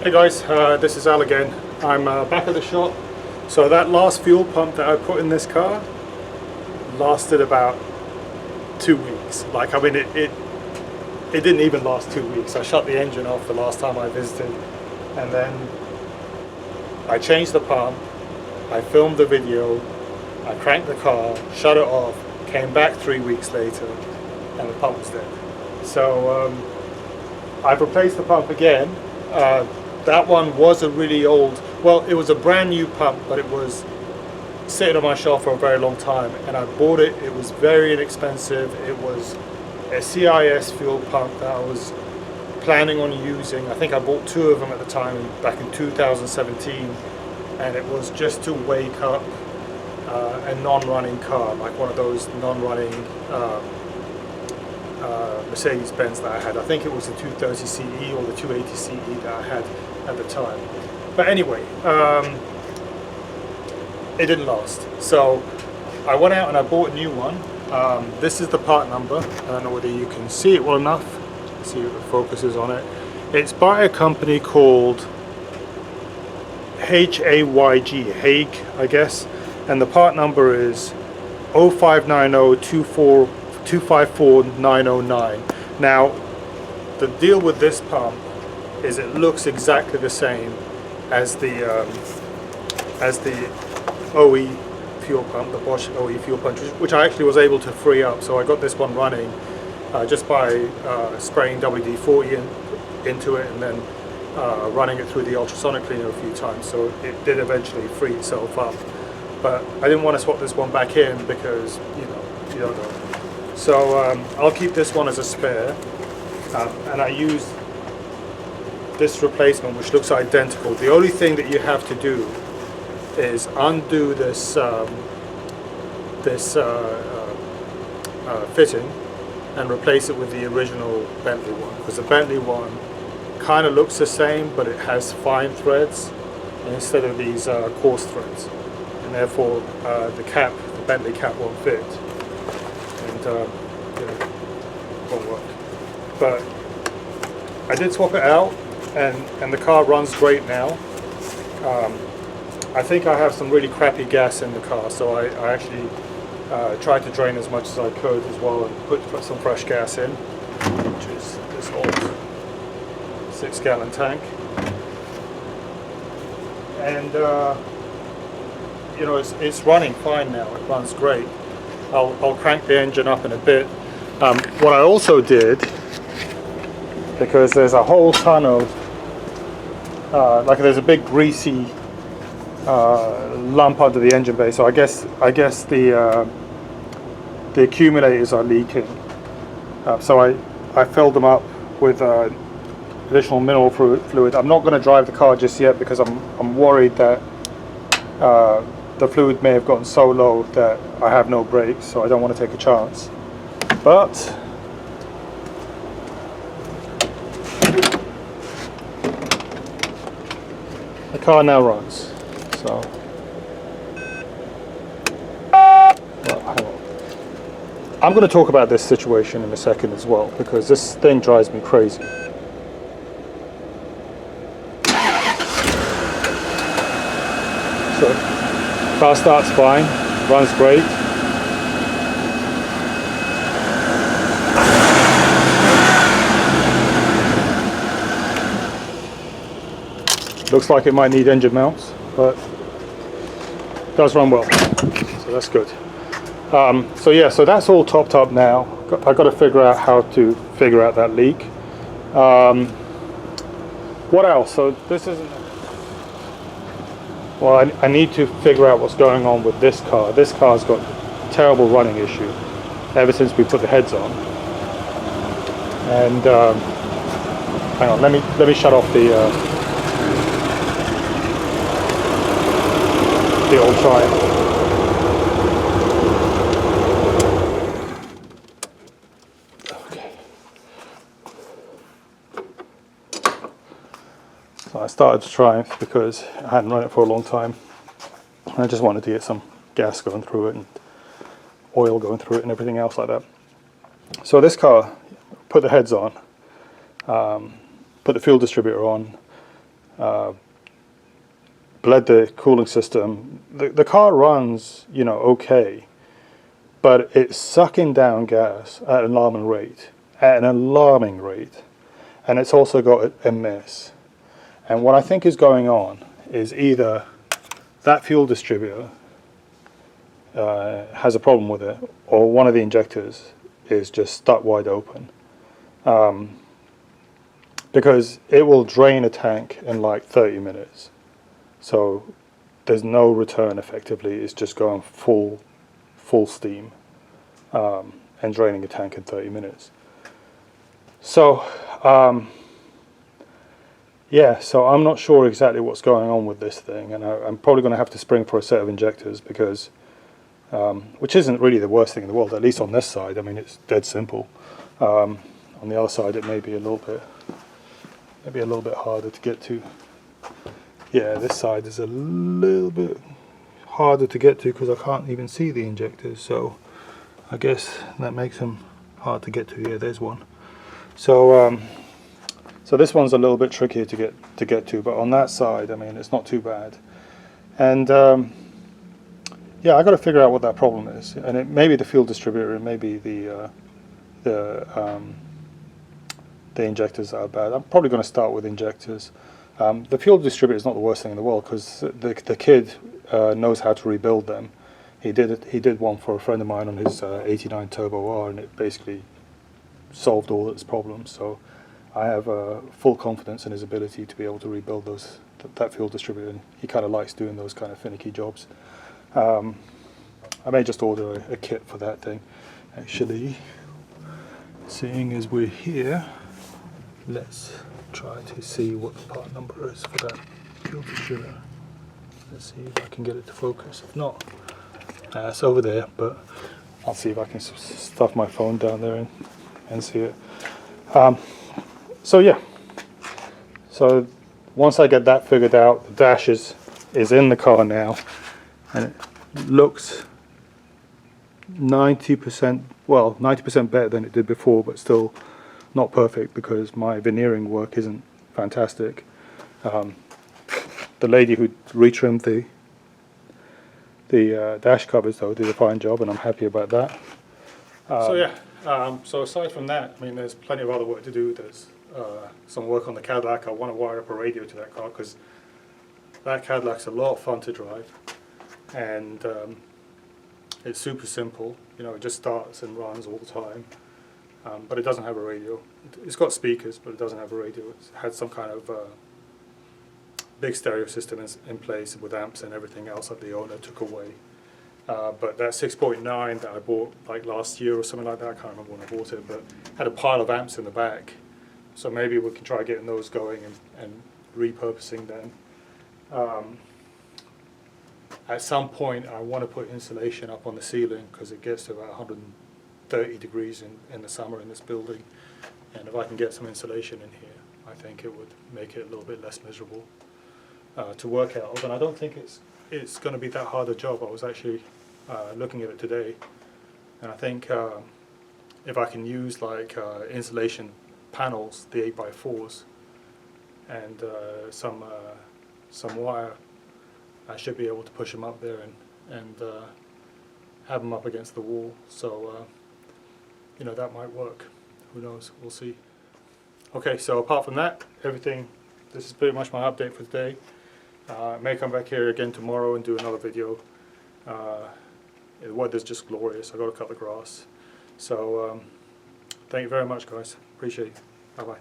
Hey guys, this is Al again. I'm back at the shop. So that last fuel pump that I put in this car lasted about 2 weeks. Like, I mean, it didn't even last 2 weeks. I shut the engine off the last time I visited, and then I changed the pump, I filmed the video, I cranked the car, shut it off, came back 3 weeks later, and the pump was dead. So I've replaced the pump again. That one was a really old, well, it was a brand new pump, but it was sitting on my shelf for a very long time, and I bought it. It was very inexpensive. It was a CIS fuel pump that I was planning on using. I think I bought 2 of them at the time back in 2017, and it was just to wake up a non-running car, like one of those non-running Mercedes-Benz that I had. I think it was the 230 CE or the 280 CE that I had at the time. But anyway, it didn't last. So I went out and I bought a new one. This is the part number. I don't know whether you can see it well enough. See if the focus is on it. It's by a company called Hayg, Hayg, I guess. And the part number is 0590254909. Now, the deal with this pump is it looks exactly the same as the OE fuel pump, the BOSCH OE fuel pump, which I actually was able to free up. So I got this one running just by spraying WD-40 into it and then running it through the ultrasonic cleaner a few times. So it did eventually free itself up. But I didn't want to swap this one back in because, you don't know. So I'll keep this one as a spare, and I used this replacement, which looks identical. The only thing that you have to do is undo this fitting and replace it with the original Bentley one, because the Bentley one kind of looks the same, but it has fine threads instead of these coarse threads, and therefore the Bentley cap won't fit, and won't work. But I did swap it out, and the car runs great now. I think I have some really crappy gas in the car, so I actually tried to drain as much as I could as well and put some fresh gas in, which is this old 6-gallon tank. And it's running fine now. It runs great. I'll crank the engine up in a bit. What I also did, because there's a whole ton of there's a big greasy lump under the engine bay, so I guess the accumulators are leaking. So I filled them up with additional mineral fluid. I'm not going to drive the car just yet because I'm worried that the fluid may have gotten so low that I have no brakes, so I don't want to take a chance. But the car now runs. So, well, hang on. I'm going to talk about this situation in a second as well, because this thing drives me crazy. So, car starts fine, runs great. Looks like it might need engine mounts, but it does run well, so that's good. So that's all topped up now. I've got to figure out how to figure out that leak. What else? So this isn't... Well, I need to figure out what's going on with this car. This car's got a terrible running issue ever since we put the heads on. And hang on, let me shut off the old Triumph. Okay. So I started the Triumph because I hadn't run it for a long time. I just wanted to get some gas going through it and oil going through it and everything else like that. So this car, put the heads on, put the fuel distributor on, bled the cooling system. The car runs, you know, okay, but it's sucking down gas at an alarming rate, and it's also got a miss. And what I think is going on is either that fuel distributor has a problem with it, or one of the injectors is just stuck wide open. Because it will drain a tank in like 30 minutes. So there's no return effectively, it's just going full steam and draining a tank in 30 minutes. So yeah, so I'm not sure exactly what's going on with this thing, and I'm probably going to have to spring for a set of injectors because, which isn't really the worst thing in the world, at least on this side. I mean, it's dead simple. On the other side, it may be a little bit harder to get to. Yeah, this side is a little bit harder to get to because I can't even see the injectors, so I guess that makes them hard to get to. Yeah, there's one. So so this one's a little bit trickier to get to, but on that side, I mean, it's not too bad. And yeah, I got to figure out what that problem is, and it may be the fuel distributor, it may be the injectors that are bad. I'm probably going to start with injectors. The fuel distributor is not the worst thing in the world because the kid knows how to rebuild them. He did one for a friend of mine on his 89 Turbo R, and it basically solved all its problems. So I have full confidence in his ability to be able to rebuild that fuel distributor. And he kind of likes doing those kind of finicky jobs. I may just order a kit for that thing. Actually, seeing as we're here, let's try to see what the part number is for that fuel distributor. Let's see if I can get it to focus. If not, it's over there, but I'll see if I can stuff my phone down there and see it. So yeah, so once I get that figured out, the dash is in the car now, and it looks 90%, well, 90% better than it did before, but still not perfect because my veneering work isn't fantastic. The lady who retrimmed the dash covers though did a fine job, and I'm happy about that. So yeah, so aside from that, I mean, there's plenty of other work to do. There's some work on the Cadillac. I want to wire up a radio to that car because that Cadillac's a lot of fun to drive, and it's super simple. You know, it just starts and runs all the time. But it doesn't have a radio. It's got speakers, but it doesn't have a radio. It had some kind of big stereo system in place with amps and everything else that the owner took away. But that 6.9 that I bought like last year or something like that, I can't remember when I bought it, but had a pile of amps in the back. So maybe we can try getting those going and repurposing them. At some point I want to put insulation up on the ceiling because it gets to about 130 degrees in the summer in this building, and if I can get some insulation in here, I think it would make it a little bit less miserable to work out of. And I don't think it's going to be that hard a job. I was actually looking at it today, and I think if I can use like insulation panels, the 8x4s, and some wire, I should be able to push them up there and have them up against the wall. So you know, that might work. Who knows? We'll see. Okay, so apart from that, everything, this is pretty much my update for today. I may come back here again tomorrow and do another video. The weather's just glorious. I've got to cut the grass. So thank you very much, guys. Appreciate it. Bye-bye.